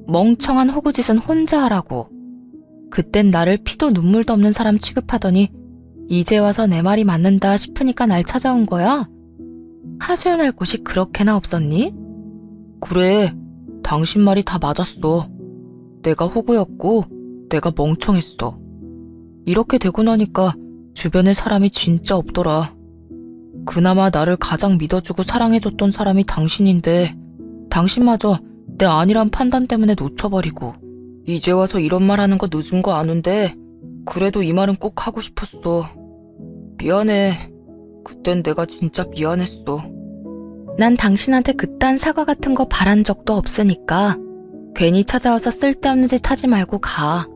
멍청한 호구짓은 혼자 하라고. 그땐 나를 피도 눈물도 없는 사람 취급하더니 이제 와서 내 말이 맞는다 싶으니까 날 찾아온 거야? 하소연할 곳이 그렇게나 없었니? 그래, 당신 말이 다 맞았어. 내가 호구였고 내가 멍청했어. 이렇게 되고 나니까 주변에 사람이 진짜 없더라. 그나마 나를 가장 믿어주고 사랑해줬던 사람이 당신인데 당신마저 내 아니란 판단 때문에 놓쳐버리고 이제 와서 이런 말 하는 거 늦은 거 아는데 그래도 이 말은 꼭 하고 싶었어. 미안해. 그땐 내가 진짜 미안했어. 난 당신한테 그딴 사과 같은 거 바란 적도 없으니까 괜히 찾아와서 쓸데없는 짓 하지 말고 가.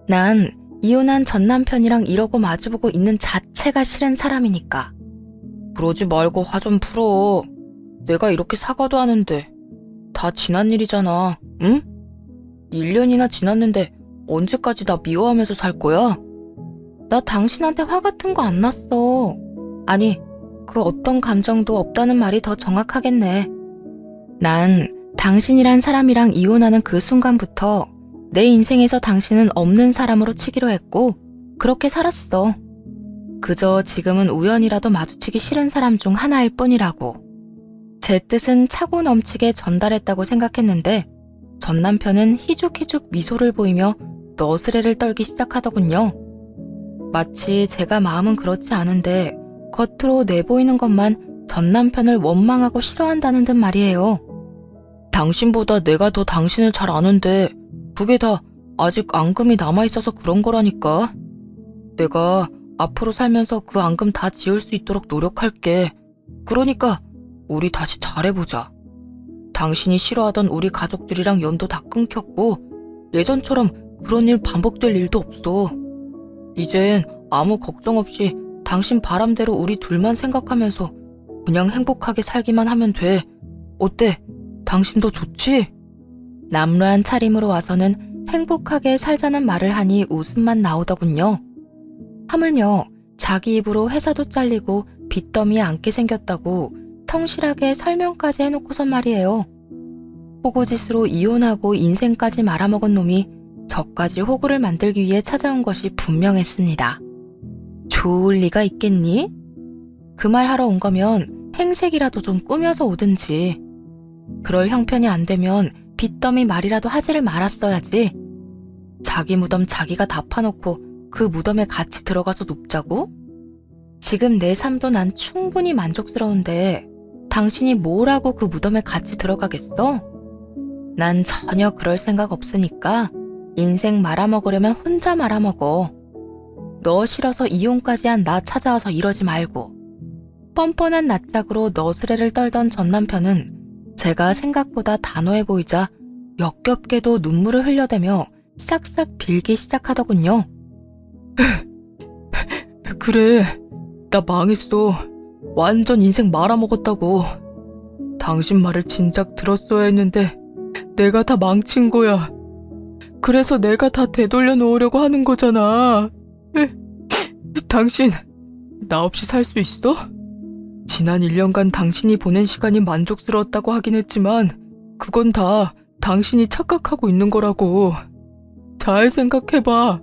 난 이혼한 전 남편이랑 이러고 마주보고 있는 자체가 싫은 사람이니까. 그러지 말고 화 좀 풀어. 내가 이렇게 사과도 하는데 다 지난 일이잖아, 응? 1년이나 지났는데 언제까지 나 미워하면서 살 거야? 나 당신한테 화 같은 거 안 났어. 아니, 그 어떤 감정도 없다는 말이 더 정확하겠네. 난 당신이란 사람이랑 이혼하는 그 순간부터 내 인생에서 당신은 없는 사람으로 치기로 했고 그렇게 살았어. 그저 지금은 우연이라도 마주치기 싫은 사람 중 하나일 뿐이라고. 제 뜻은 차고 넘치게 전달했다고 생각했는데 전 남편은 희죽희죽 미소를 보이며 너스레를 떨기 시작하더군요. 마치 제가 마음은 그렇지 않은데 겉으로 내보이는 것만 전 남편을 원망하고 싫어한다는 듯 말이에요. 당신보다 내가 더 당신을 잘 아는데 그게 다 아직 앙금이 남아있어서 그런 거라니까. 내가 앞으로 살면서 그 앙금 다 지울 수 있도록 노력할게. 그러니까 우리 다시 잘해보자. 당신이 싫어하던 우리 가족들이랑 연도 다 끊겼고 예전처럼 그런 일 반복될 일도 없어. 이젠 아무 걱정 없이 당신 바람대로 우리 둘만 생각하면서 그냥 행복하게 살기만 하면 돼. 어때? 당신도 좋지? 남루한 차림으로 와서는 행복하게 살자는 말을 하니 웃음만 나오더군요. 하물며 자기 입으로 회사도 잘리고 빚더미에 앉게 생겼다고 성실하게 설명까지 해놓고선 말이에요. 호구짓으로 이혼하고 인생까지 말아먹은 놈이 저까지 호구를 만들기 위해 찾아온 것이 분명했습니다. 좋을 리가 있겠니? 그 말 하러 온 거면 행색이라도 좀 꾸며서 오든지. 그럴 형편이 안 되면 빚더미 말이라도 하지를 말았어야지. 자기 무덤 자기가 다 파놓고 그 무덤에 같이 들어가서 눕자고? 지금 내 삶도 난 충분히 만족스러운데 당신이 뭐라고 그 무덤에 같이 들어가겠어? 난 전혀 그럴 생각 없으니까 인생 말아먹으려면 혼자 말아먹어. 너 싫어서 이혼까지 한 나 찾아와서 이러지 말고. 뻔뻔한 낯짝으로 너스레를 떨던 전 남편은 제가 생각보다 단호해 보이자 역겹게도 눈물을 흘려대며 싹싹 빌기 시작하더군요. 그래, 나 망했어. 완전 인생 말아먹었다고. 당신 말을 진작 들었어야 했는데 내가 다 망친 거야. 그래서 내가 다 되돌려 놓으려고 하는 거잖아. 당신, 나 없이 살 수 있어? 지난 1년간 당신이 보낸 시간이 만족스러웠다고 하긴 했지만 그건 다 당신이 착각하고 있는 거라고. 잘 생각해봐.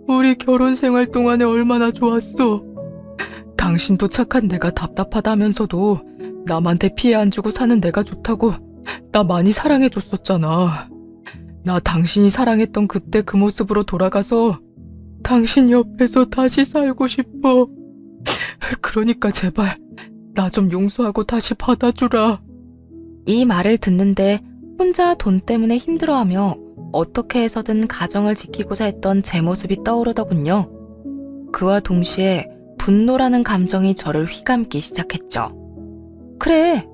우리 결혼 생활 동안에 얼마나 좋았어. 당신도 착한 내가 답답하다면서도 남한테 피해 안 주고 사는 내가 좋다고 나 많이 사랑해줬었잖아. 나 당신이 사랑했던 그때 그 모습으로 돌아가서 당신 옆에서 다시 살고 싶어. 그러니까 제발 나 좀 용서하고 다시 받아주라. 이 말을 듣는데 혼자 돈 때문에 힘들어하며 어떻게 해서든 가정을 지키고자 했던 제 모습이 떠오르더군요. 그와 동시에 분노라는 감정이 저를 휘감기 시작했죠. 그래,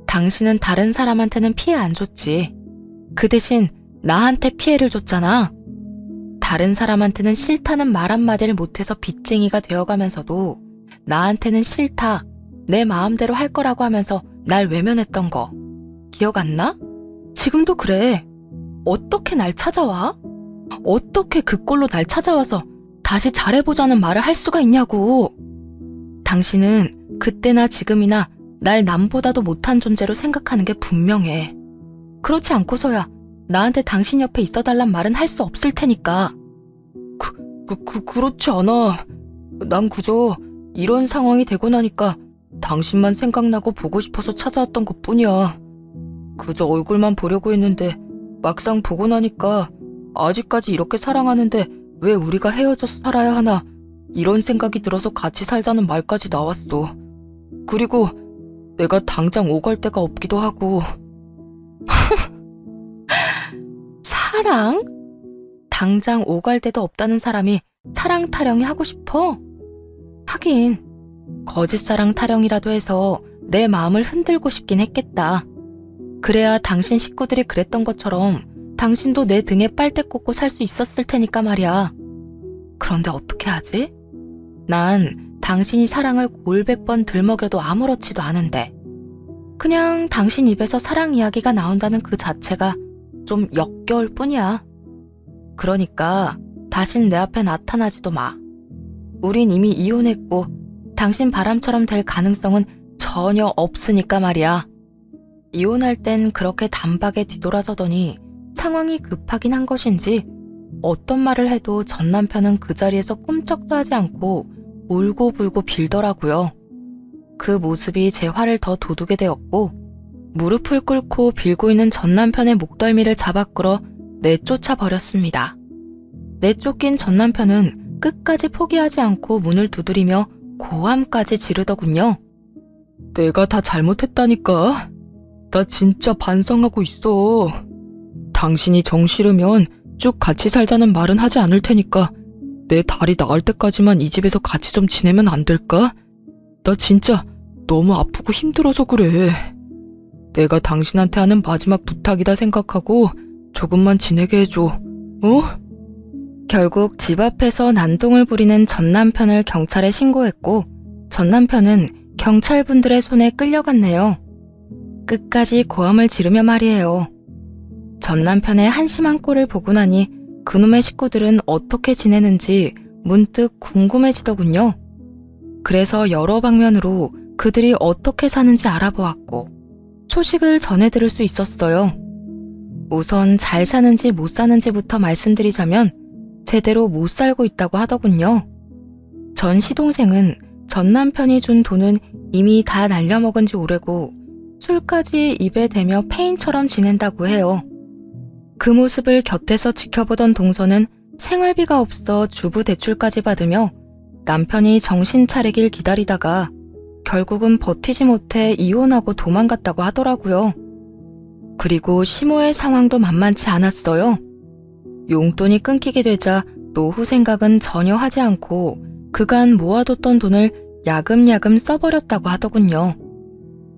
당신은 다른 사람한테는 피해 안 줬지. 그 대신 나한테 피해를 줬잖아. 다른 사람한테는 싫다는 말 한마디를 못해서 빚쟁이가 되어가면서도 나한테는 싫다, 내 마음대로 할 거라고 하면서 날 외면했던 거 기억 안 나? 지금도 그래. 어떻게 날 찾아와? 어떻게 그 꼴로 날 찾아와서 다시 잘해보자는 말을 할 수가 있냐고. 당신은 그때나 지금이나 날 남보다도 못한 존재로 생각하는 게 분명해. 그렇지 않고서야 나한테 당신 옆에 있어달란 말은 할 수 없을 테니까. 그렇지 않아. 난 그저 이런 상황이 되고 나니까 당신만 생각나고 보고 싶어서 찾아왔던 것뿐이야. 그저 얼굴만 보려고 했는데 막상 보고 나니까 아직까지 이렇게 사랑하는데 왜 우리가 헤어져서 살아야 하나, 이런 생각이 들어서 같이 살자는 말까지 나왔어. 그리고 내가 당장 오갈 데가 없기도 하고. 사랑? 당장 오갈 데도 없다는 사람이 사랑 타령이 하고 싶어? 하긴 거짓 사랑 타령이라도 해서 내 마음을 흔들고 싶긴 했겠다. 그래야 당신 식구들이 그랬던 것처럼 당신도 내 등에 빨대 꽂고 살 수 있었을 테니까 말이야. 그런데 어떻게 하지? 난 당신이 사랑을 골백 번 들먹여도 아무렇지도 않은데 그냥 당신 입에서 사랑 이야기가 나온다는 그 자체가 좀 역겨울 뿐이야. 그러니까 다신 내 앞에 나타나지도 마. 우린 이미 이혼했고 당신 바람처럼 될 가능성은 전혀 없으니까 말이야. 이혼할 땐 그렇게 단박에 뒤돌아서더니 상황이 급하긴 한 것인지 어떤 말을 해도 전 남편은 그 자리에서 꿈쩍도 하지 않고 울고불고 빌더라고요. 그 모습이 제 화를 더 돋우게 되었고 무릎을 꿇고 빌고 있는 전 남편의 목덜미를 잡아 끌어 내쫓아 버렸습니다. 내쫓긴 전 남편은 끝까지 포기하지 않고 문을 두드리며 고함까지 지르더군요. 내가 다 잘못했다니까. 나 진짜 반성하고 있어. 당신이 정 싫으면 쭉 같이 살자는 말은 하지 않을 테니까 내 다리 나을 때까지만 이 집에서 같이 좀 지내면 안 될까? 나 진짜 너무 아프고 힘들어서 그래. 내가 당신한테 하는 마지막 부탁이다 생각하고 조금만 지내게 해줘. 어? 결국 집 앞에서 난동을 부리는 전 남편을 경찰에 신고했고 전 남편은 경찰분들의 손에 끌려갔네요. 끝까지 고함을 지르며 말이에요. 전 남편의 한심한 꼴을 보고 나니 그놈의 식구들은 어떻게 지내는지 문득 궁금해지더군요. 그래서 여러 방면으로 그들이 어떻게 사는지 알아보았고 소식을 전해 들을 수 있었어요. 우선 잘 사는지 못 사는지부터 말씀드리자면 제대로 못 살고 있다고 하더군요. 전 시동생은 전 남편이 준 돈은 이미 다 날려먹은 지 오래고 술까지 입에 대며 폐인처럼 지낸다고 해요. 그 모습을 곁에서 지켜보던 동서는 생활비가 없어 주부 대출까지 받으며 남편이 정신 차리길 기다리다가 결국은 버티지 못해 이혼하고 도망갔다고 하더라고요. 그리고 시모의 상황도 만만치 않았어요. 용돈이 끊기게 되자 노후 생각은 전혀 하지 않고 그간 모아뒀던 돈을 야금야금 써버렸다고 하더군요.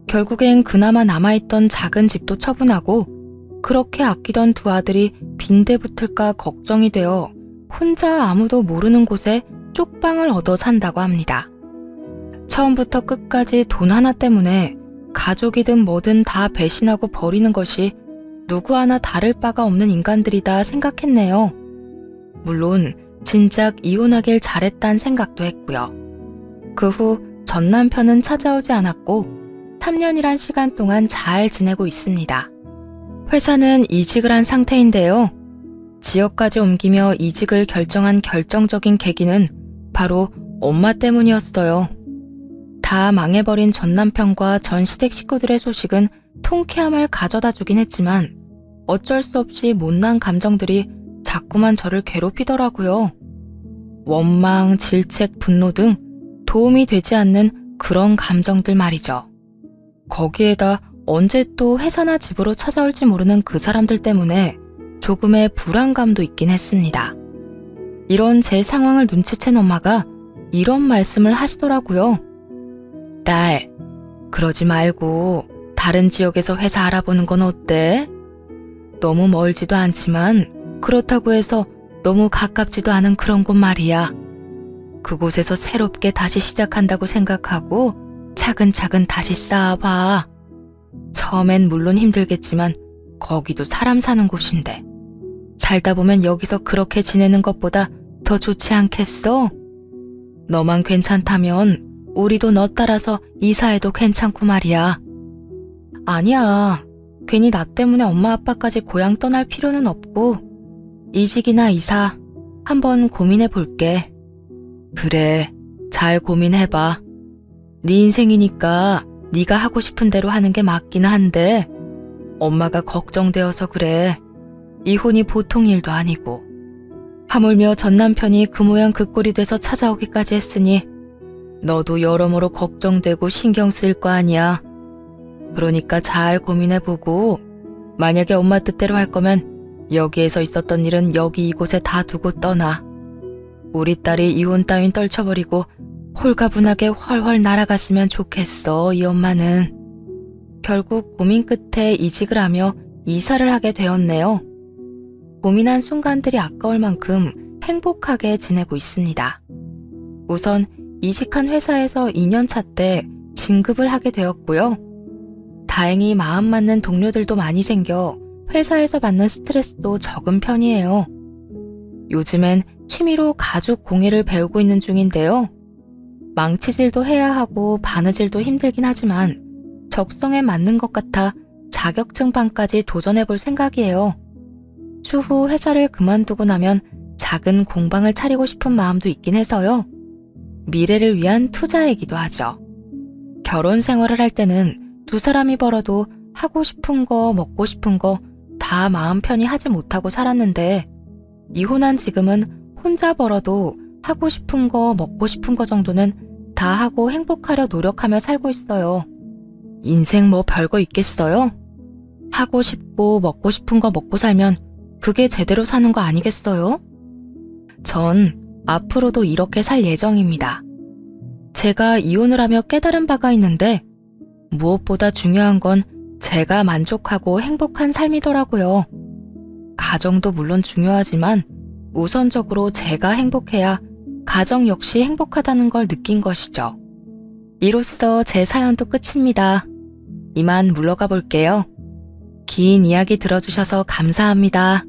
결국엔 그나마 남아있던 작은 집도 처분하고 그렇게 아끼던 두 아들이 빈대 붙을까 걱정이 되어 혼자 아무도 모르는 곳에 쪽방을 얻어 산다고 합니다. 처음부터 끝까지 돈 하나 때문에 가족이든 뭐든 다 배신하고 버리는 것이 누구 하나 다를 바가 없는 인간들이다 생각했네요. 물론 진작 이혼하길 잘했단 생각도 했고요. 그 후 전 남편은 찾아오지 않았고 3년이란 시간 동안 잘 지내고 있습니다. 회사는 이직을 한 상태인데요. 지역까지 옮기며 이직을 결정한 결정적인 계기는 바로 엄마 때문이었어요. 다 망해버린 전 남편과 전 시댁 식구들의 소식은 통쾌함을 가져다 주긴 했지만 어쩔 수 없이 못난 감정들이 자꾸만 저를 괴롭히더라고요. 원망, 질책, 분노 등 도움이 되지 않는 그런 감정들 말이죠. 거기에다 언제 또 회사나 집으로 찾아올지 모르는 그 사람들 때문에 조금의 불안감도 있긴 했습니다. 이런 제 상황을 눈치챈 엄마가 이런 말씀을 하시더라고요. 딸, 그러지 말고 다른 지역에서 회사 알아보는 건 어때? 너무 멀지도 않지만 그렇다고 해서 너무 가깝지도 않은 그런 곳 말이야. 그곳에서 새롭게 다시 시작한다고 생각하고 차근차근 다시 쌓아봐. 처음엔 물론 힘들겠지만 거기도 사람 사는 곳인데 살다 보면 여기서 그렇게 지내는 것보다 더 좋지 않겠어? 너만 괜찮다면 우리도 너 따라서 이사해도 괜찮고 말이야. 아니야. 괜히 나 때문에 엄마 아빠까지 고향 떠날 필요는 없고 이직이나 이사 한번 고민해 볼게. 그래, 잘 고민해봐. 네 인생이니까 네가 하고 싶은 대로 하는 게 맞긴 한데 엄마가 걱정되어서 그래. 이혼이 보통 일도 아니고 하물며 전 남편이 그 모양 그 꼴이 돼서 찾아오기까지 했으니 너도 여러모로 걱정되고 신경 쓸 거 아니야. 그러니까 잘 고민해보고 만약에 엄마 뜻대로 할 거면 여기에서 있었던 일은 여기 이곳에 다 두고 떠나. 우리 딸이 이혼 따윈 떨쳐버리고 홀가분하게 훨훨 날아갔으면 좋겠어. 이 엄마는. 결국 고민 끝에 이직을 하며 이사를 하게 되었네요. 고민한 순간들이 아까울 만큼 행복하게 지내고 있습니다. 우선 이직한 회사에서 2년차 때 진급을 하게 되었고요. 다행히 마음 맞는 동료들도 많이 생겨 회사에서 받는 스트레스도 적은 편이에요. 요즘엔 취미로 가죽 공예를 배우고 있는 중인데요. 망치질도 해야 하고 바느질도 힘들긴 하지만 적성에 맞는 것 같아 자격증반까지 도전해볼 생각이에요. 추후 회사를 그만두고 나면 작은 공방을 차리고 싶은 마음도 있긴 해서요. 미래를 위한 투자이기도 하죠. 결혼 생활을 할 때는 두 사람이 벌어도 하고 싶은 거, 먹고 싶은 거 다 마음 편히 하지 못하고 살았는데 이혼한 지금은 혼자 벌어도 하고 싶은 거, 먹고 싶은 거 정도는 다 하고 행복하려 노력하며 살고 있어요. 인생 뭐 별거 있겠어요? 하고 싶고 먹고 싶은 거 먹고 살면 그게 제대로 사는 거 아니겠어요? 전 앞으로도 이렇게 살 예정입니다. 제가 이혼을 하며 깨달은 바가 있는데 무엇보다 중요한 건 제가 만족하고 행복한 삶이더라고요. 가정도 물론 중요하지만 우선적으로 제가 행복해야 가정 역시 행복하다는 걸 느낀 것이죠. 이로써 제 사연도 끝입니다. 이만 물러가 볼게요. 긴 이야기 들어주셔서 감사합니다.